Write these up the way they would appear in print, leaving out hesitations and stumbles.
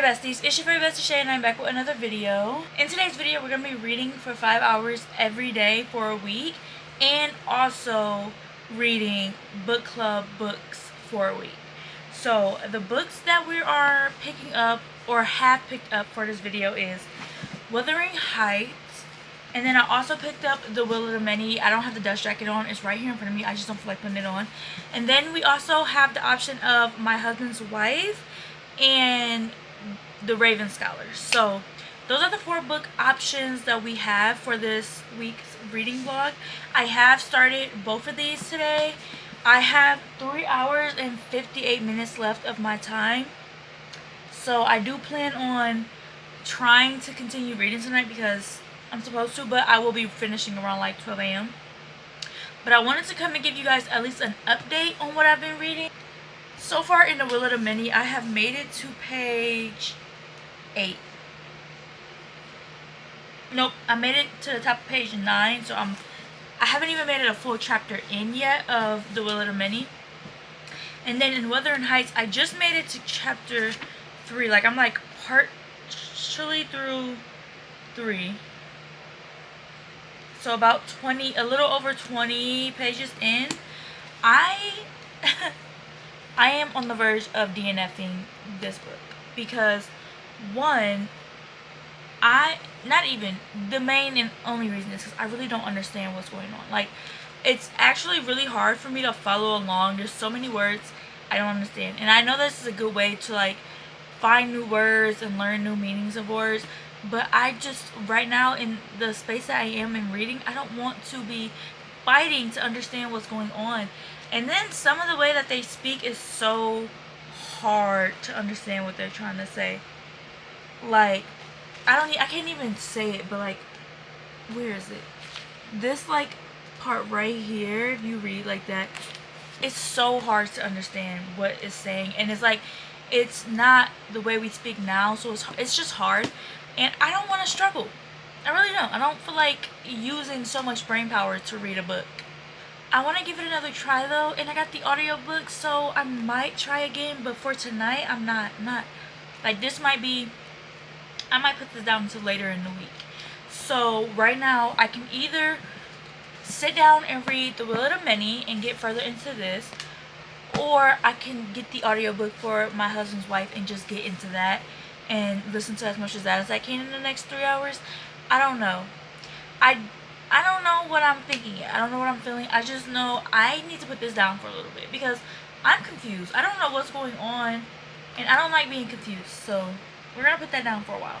besties, it's your favorite bestie Shay and I'm back with another video. In today's video we're going to be reading for 5 hours every day for a week and also reading book club books for a week. So the books that we are picking up or have picked up for this video is Wuthering Heights, and then I also picked up The Will of the Many. I don't have the dust jacket on, it's right here in front of me, I just don't feel like putting it on. And then we also have the option of My Husband's Wife and The Raven Scholars. So those are the 4 book options that we have for this week's reading vlog. I have started both of these today. I have 3 hours and 58 minutes left of my time, so I do plan on trying to continue reading tonight because I'm supposed to, but I will be finishing around like 12 a.m. But I wanted to come and give you guys at least an update on what I've been reading. So far in The Will of the Many, I have made it to page 8. Nope, I made it to the top of page 9, so I haven't even made it a full chapter in yet of The Will of the Many. And then in Wuthering Heights, I just made it to chapter 3. Like, I'm like partially through 3. So about 20, a little over 20 pages in. I am on the verge of DNFing this book because, one, not even the main and only reason is because I really don't understand what's going on. Like, it's actually really hard for me to follow along. There's so many words I don't understand, and I know this is a good way to like find new words and learn new meanings of words, but I just, right now in the space that I am in reading, I don't want to be fighting to understand what's going on. And then some of the way that they speak is so hard to understand what they're trying to say. Like, I can't even say it, but like, where is it? This like part right here, if you read like that, it's so hard to understand what it's saying, and it's like, it's not the way we speak now, so it's just hard, and I don't want to struggle. I really don't. I don't feel like using so much brain power to read a book. I want to give it another try though, and I got the audiobook, so I might try again, but for tonight, I'm not like, this might be, I might put this down until later in the week. So right now I can either sit down and read The Will of the Many and get further into this, or I can get the audiobook for My Husband's Wife and just get into that and listen to as much of that as I can in the next 3 hours. I don't know. I don't know what I'm thinking yet. I don't know what I'm feeling. I just know I need to put this down for a little bit because I'm confused. I don't know what's going on, and I don't like being confused. So we're going to put that down for a while.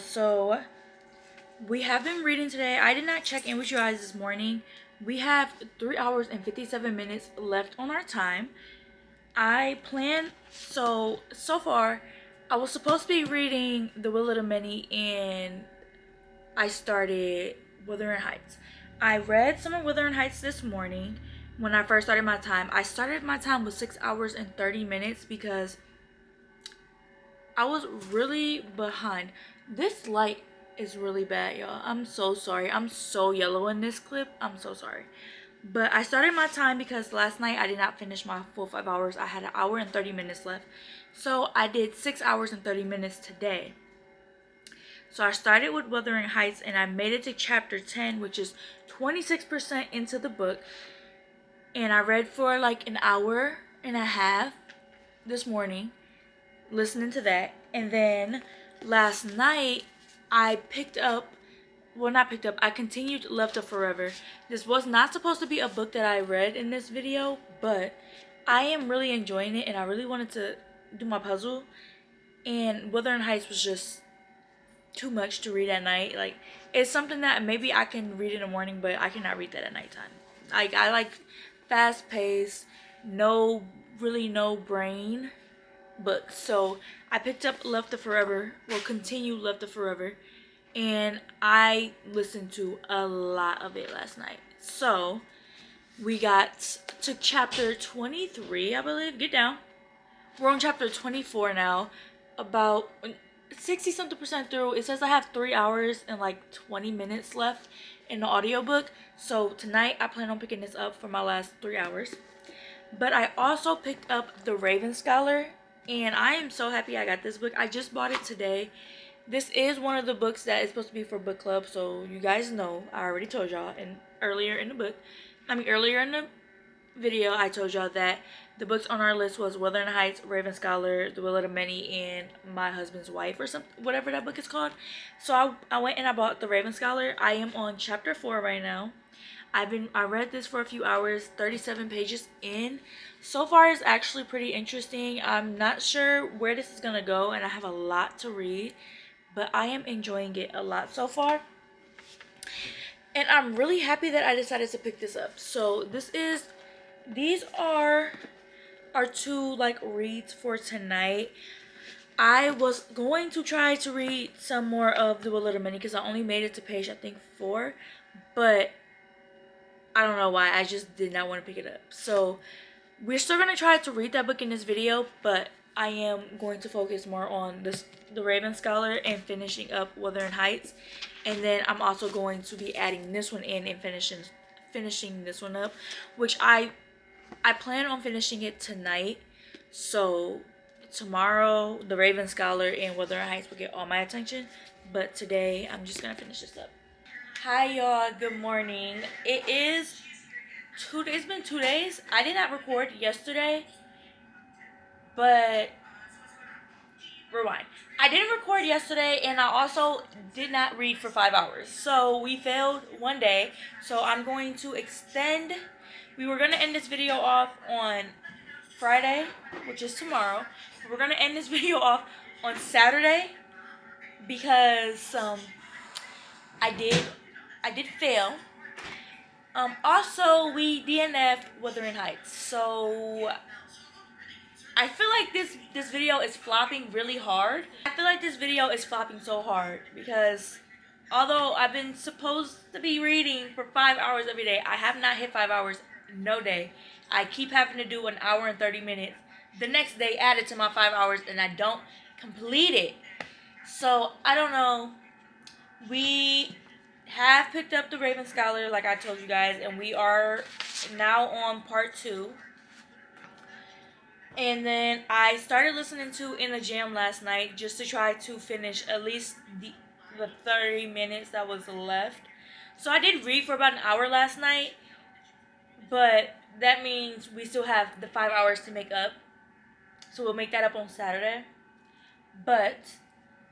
So we have been reading today. I did not check in with you guys this morning. We have 3 hours and 57 minutes left on our time. I plan, so far I was supposed to be reading The Will of the Many, and I started Wuthering Heights. I read some of Wuthering Heights this morning when I first started my time. I started my time with 6 hours and 30 minutes because I was really behind. This light is really bad, y'all. I'm so sorry. I'm so yellow in this clip. I'm so sorry. But I started my time because last night I did not finish my full 5 hours. I had 1 hour and 30 minutes left. So I did 6 hours and 30 minutes today. So I started with Wuthering Heights and I made it to chapter 10, which is 26% into the book. And I read for like 1.5 hours this morning, listening to that. And then last night I continued Left of Forever. This was not supposed to be a book that I read in this video, but I am really enjoying it and I really wanted to do my puzzle, and Wuthering Heights was just too much to read at night. Like, it's something that maybe I can read in the morning, but I cannot read that at nighttime. Like, I like fast paced, no brain books. So I picked up Left of Forever, will continue Left of Forever, and I listened to a lot of it last night. So we got to chapter 23, I believe. Get down. We're on chapter 24 now. About 60 something percent through. It says I have 3 hours and like 20 minutes left in the audiobook. So tonight I plan on picking this up for my last 3 hours. But I also picked up The Raven Scholar, and I am so happy I got this book. I just bought it today. This is one of the books that is supposed to be for book club, so you guys know. I already told y'all earlier in the video, I told y'all that the books on our list was Wuthering Heights, Raven Scholar, The Will of the Many, and My Husband's Wife, or something, whatever that book is called. So I went and I bought The Raven Scholar. I am on chapter 4 right now. I read this for a few hours, 37 pages in. So far it's actually pretty interesting. I'm not sure where this is gonna go, and I have a lot to read, but I am enjoying it a lot so far. And I'm really happy that I decided to pick this up. So these are our two like reads for tonight. I was going to try to read some more of The Will of the Many because I only made it to page, I think, 4, but I don't know why. I just did not want to pick it up. So we're still going to try to read that book in this video, but I am going to focus more on The Raven Scholar and finishing up Wuthering Heights. And then I'm also going to be adding this one in and finishing this one up, which I plan on finishing it tonight. So tomorrow The Raven Scholar and Wuthering Heights will get all my attention, but today I'm just going to finish this up. Hi y'all, good morning. It's been 2 days. I did not record yesterday, but rewind. I didn't record yesterday, and I also did not read for 5 hours. So we failed one day. So I'm going to extend. We were going to end this video off on Friday, which is tomorrow. We're going to end this video off on Saturday because I did fail. Also, we DNF'd Wuthering Heights. So I feel like this video is flopping really hard. I feel like this video is flopping so hard because although I've been supposed to be reading for 5 hours every day, I have not hit 5 hours no day. I keep having to do 1 hour and 30 minutes the next day added to my 5 hours, and I don't complete it. So I don't know. We have picked up The Raven Scholar, like I told you guys, and we are now on part 2. And then I started listening to In the Jam last night just to try to finish at least the 30 minutes that was left. So I did read for about an hour last night, but that means we still have the 5 hours to make up. So we'll make that up on Saturday. But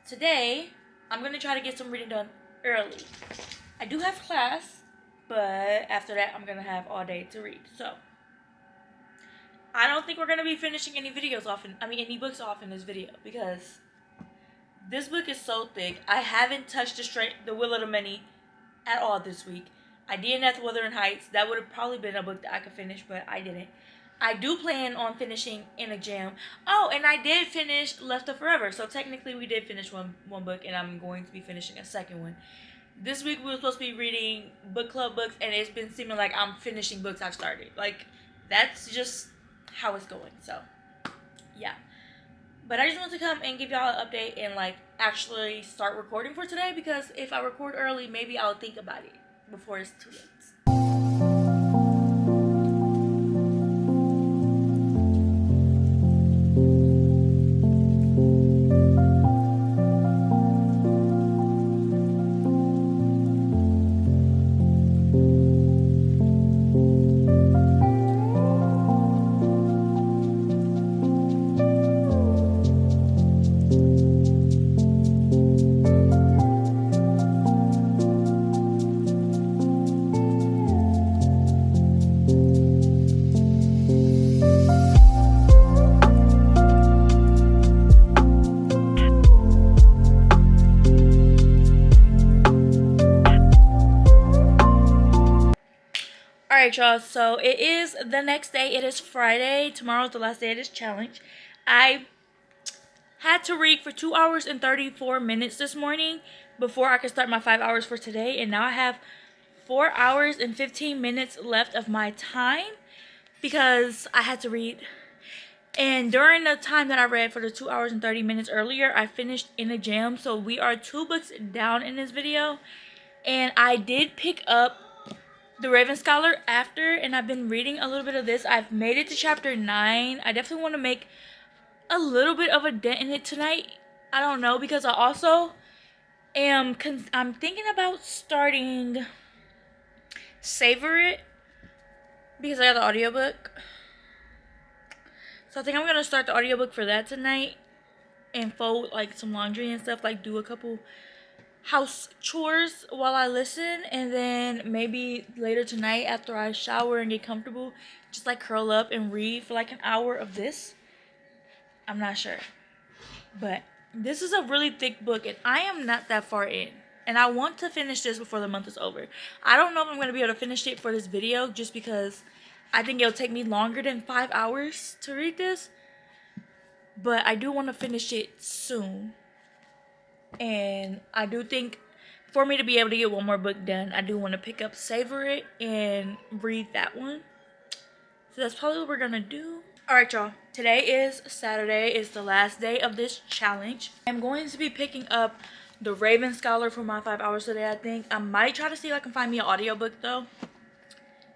today, I'm going to try to get some reading done early. I do have class, but after that, I'm going to have all day to read. So I don't think we're going to be finishing any any books off in this video because this book is so thick. I haven't touched The Will of the Many at all this week. I DNF'd Wuthering Heights. That would have probably been a book that I could finish, but I didn't. I do plan on finishing In a Jam. Oh, and I did finish Left of Forever. So technically we did finish one book, and I'm going to be finishing a second one. This week we were supposed to be reading book club books, and it's been seeming like I'm finishing books I've started. Like, that's just how it's going. So, yeah. But I just want to come and give y'all an update and, like, actually start recording for today, because if I record early, maybe I'll think about it before it's too late. Alright, y'all, so it is the next day. It is Friday. Tomorrow's the last day of this challenge. I had to read for 2 hours and 34 minutes this morning before I could start my 5 hours for today. And now I have 4 hours and 15 minutes left of my time because I had to read. And during the time that I read for the 2 hours and 30 minutes earlier, I finished In a Jam. So we are 2 books down in this video. And I did pick up The Raven Scholar after, and I've been reading a little bit of this. I've made it to chapter 9. I definitely want to make a little bit of a dent in it tonight. I don't know, because I also I'm thinking about starting Savor It because I got the audiobook. So I think I'm going to start the audiobook for that tonight and fold like some laundry and stuff, like do a couple house chores while I listen, and then maybe later tonight after I shower and get comfortable, just like curl up and read for like an hour of this. I'm not sure, but this is a really thick book and I am not that far in, and I want to finish this before the month is over. I don't know if I'm going to be able to finish it for this video just because I think it'll take me longer than 5 hours to read this, but I do want to finish it soon. And I do think for me to be able to get one more book done, I do want to pick up Savor It and read that one. So that's probably what we're going to do. Alright, y'all. Today is Saturday. It's the last day of this challenge. I'm going to be picking up The Raven Scholar for my 5 hours today, I think. I might try to see if I can find me an audiobook, though.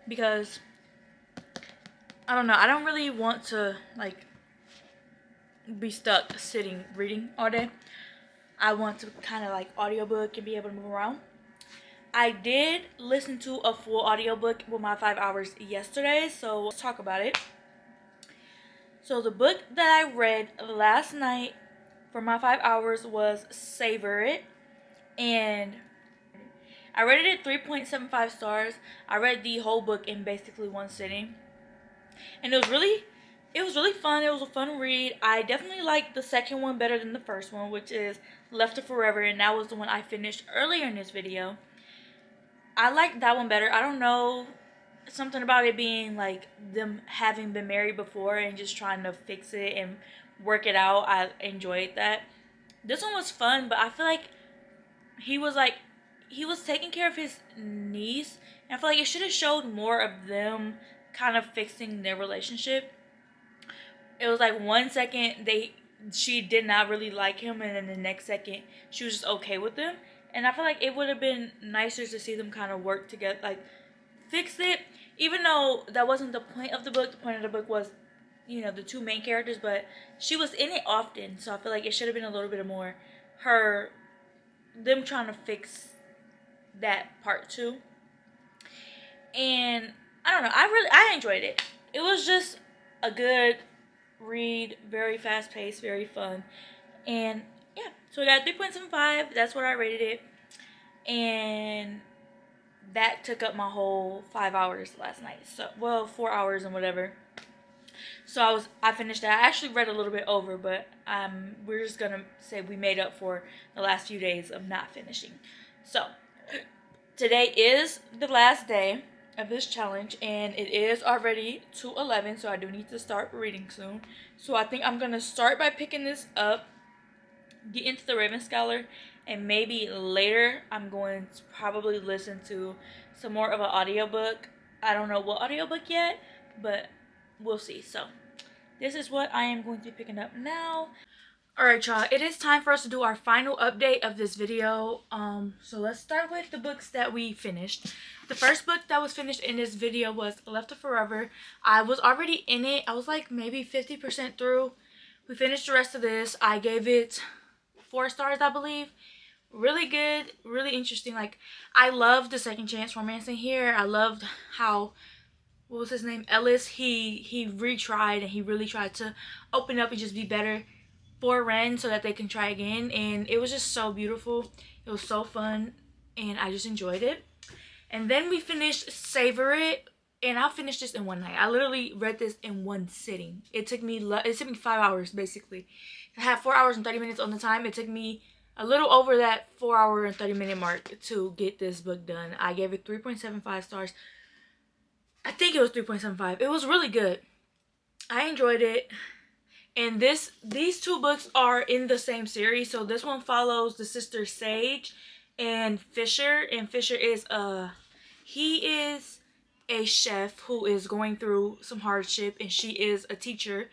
Because, I don't know. I don't really want to, like, be stuck sitting reading all day. I want to kind of like audiobook and be able to move around. I did listen to a full audiobook with my 5 hours yesterday, so let's talk about it. So the book that I read last night for my 5 hours was Savor It, and I rated it 3.75 stars. I read the whole book in basically one sitting, and it was really fun. It was a fun read. I definitely liked the second one better than the first one, which is Left to Forever, and that was the one I finished earlier in this video. I liked that one better. I don't know, something about it being like them having been married before and just trying to fix it and work it out. I enjoyed that. This one was fun, but I feel like he was taking care of his niece, and I feel like it should have showed more of them kind of fixing their relationship. It was like 1 second she did not really like him, and then the next second she was just okay with him. And I feel like it would have been nicer to see them kind of work together, like fix it. Even though that wasn't the point of the book. The point of the book was, you know, the two main characters, but she was in it often, so I feel like it should have been a little bit more them trying to fix that part too. And I don't know, I enjoyed it. It was just a good read, very fast paced, very fun, and yeah, so we got 3.75. That's what I rated it, and that took up my whole 5 hours last night. So, well, 4 hours and whatever. So I finished that. I actually read a little bit over, but we're just gonna say we made up for the last few days of not finishing. So today is the last day of this challenge, and it is already 2:11, so I do need to start reading soon. So I think I'm gonna start by picking this up, get into The Raven Scholar, and maybe later I'm going to probably listen to some more of an audiobook. I don't know what audiobook yet, but we'll see. So this is what I am going to be picking up now. Alright, y'all, it is time for us to do our final update of this video. So let's start with the books that we finished. The first book that was finished in this video was Left to Forever. I was already in it. I was like maybe 50% through. We finished the rest of this. I gave it 4 stars, I believe. Really good, really interesting. Like, I loved the second chance romance in here. I loved how, what was his name, Ellis, he retried, and he really tried to open up and just be better for Ren so that they can try again. And it was just so beautiful. It was so fun, and I just enjoyed it. And then we finished Savor It, and I finished this in one night. I literally read this in one sitting. It took me 5 hours basically. I had 4 hours and 30 minutes on the time. It took me a little over that 4 hour and 30 minute mark to get this book done. I gave it 3.75 stars. I think it was 3.75. It was really good. I enjoyed it. And these two books are in the same series. So this one follows the sisters Sage and Fisher. And Fisher is he is a chef who is going through some hardship, and she is a teacher,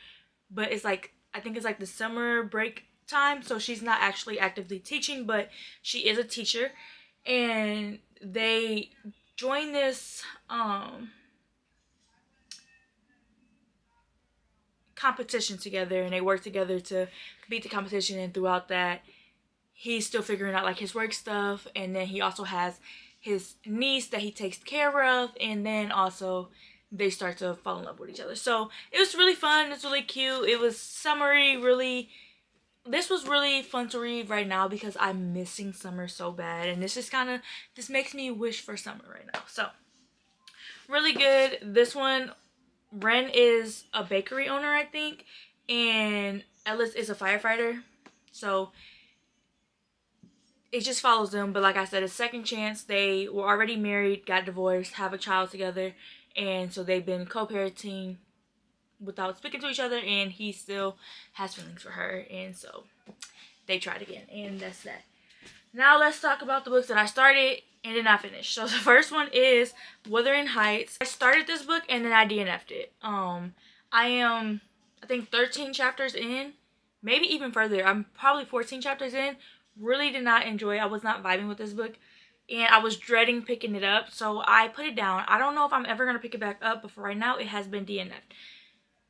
but it's like, I think it's like the summer break time, so she's not actually actively teaching, but she is a teacher. And they join this competition together, and they work together to beat the competition. And throughout that, he's still figuring out like his work stuff, and then he also has his niece that he takes care of, and then also they start to fall in love with each other. So it was really fun. It's really cute. It was summery. Really, this was really fun to read right now because I'm missing summer so bad, and this makes me wish for summer right now. So really good. This one, Ren is a bakery owner, I think, and Ellis is a firefighter. So it just follows them. But like I said, a second chance. They were already married, got divorced, have a child together, and so they've been co-parenting without speaking to each other, and he still has feelings for her, and so they tried again, and that's that. Now let's talk about the books that I started and did not finish. So the first one is Wuthering Heights. I started this book and then I DNF'd it. I am, I think, 13 chapters in, maybe even further. I'm probably 14 chapters in. Really did not enjoy it. I was not vibing with this book, and I was dreading picking it up, so I put it down. I don't know if I'm ever going to pick it back up, but for right now, it has been DNF'd.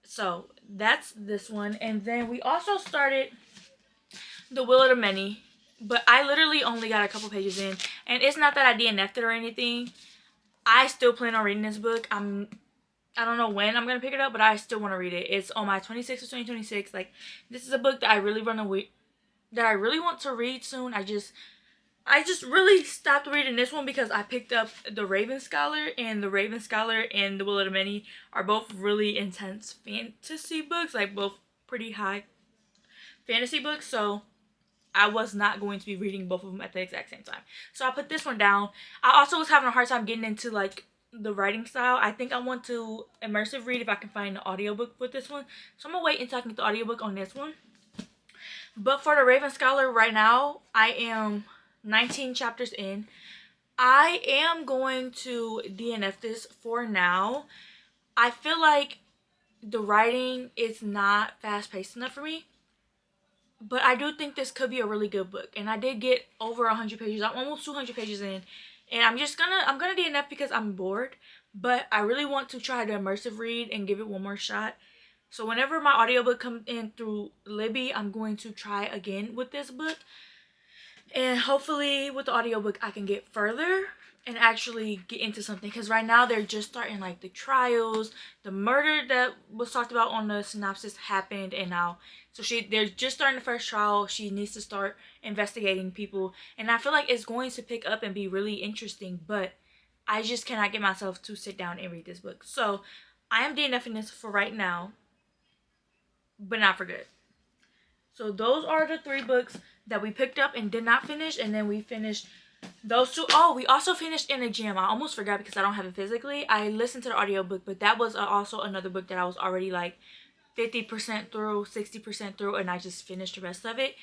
So that's this one. And then we also started The Will of the Many, but I literally only got a couple pages in, and it's not that I DNF'd it or anything. I still plan on reading this book. I don't know when I'm gonna pick it up, but I still want to read it. It's on my 26th of 2026. Like, this is a book that I really want to read soon. I just really stopped reading this one because I picked up The Raven Scholar, and The Raven Scholar and The Will of the Many are both really intense fantasy books, like both pretty high fantasy books. So I was not going to be reading both of them at the exact same time. So I put this one down. I also was having a hard time getting into like the writing style. I think I want to immersive read if I can find the audiobook with this one. So I'm gonna wait until I can get the audiobook on this one. But for The Raven Scholar right now, I am 19 chapters in. I am going to DNF this for now. I feel like the writing is not fast-paced enough for me. But I do think this could be a really good book. And I did get over 100 pages. I'm almost 200 pages in. And I'm gonna DNF because I'm bored. But I really want to try to immersive read and give it one more shot. So whenever my audiobook comes in through Libby, I'm going to try again with this book. And hopefully with the audiobook I can get further and actually get into something. Because right now they're just starting like the trials. The murder that was talked about on the synopsis happened, and now they're just starting the first trial. She needs to start investigating people. And I feel like it's going to pick up and be really interesting. But I just cannot get myself to sit down and read this book. So I am DNFing this for right now, but not for good. So those are the 3 books that we picked up and did not finish. And then we finished those 2. Oh, we also finished In a Jam. I almost forgot because I don't have it physically. I listened to the audiobook, but that was also another book that I was already like 50% through, 60% through, and I just finished the rest of it.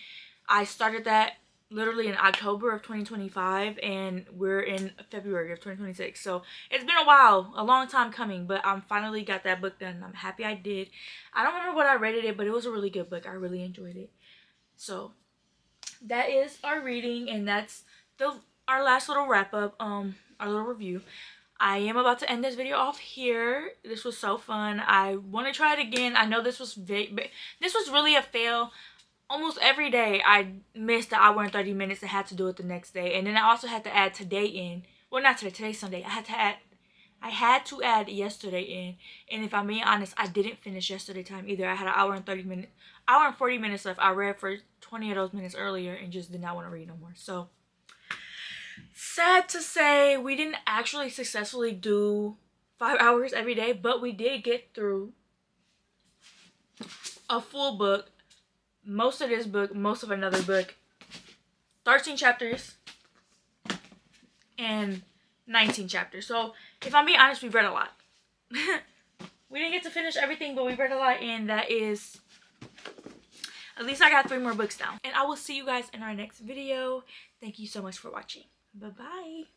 I started that literally in October of 2025, and we're in February of 2026. So it's been a while, a long time coming, but I finally got that book done. I'm happy I did. I don't remember what I rated it, but it was a really good book. I really enjoyed it. So that is our reading, and that's our last little wrap up, our little review. I am about to end this video off here. This was so fun. I want to try it again. I know this was really a fail. Almost every day I missed the hour and 30 minutes and had to do it the next day. And then I also had to add today in. Well, not today. Today's Sunday. I had to add yesterday in. And if I'm being honest, I didn't finish yesterday time either. I had an hour and 40 minutes left. I read for 20 of those minutes earlier and just did not want to read no more. So sad to say, we didn't actually successfully do 5 hours every day, but we did get through a full book, most of this book, most of another book, 13 chapters, and 19 chapters. So if I'm being honest, we've read a lot. we didn't get to finish everything, but we read a lot, and that is, at least I got 3 more books down. And I will see you guys in our next video. Thank you so much for watching. Bye bye.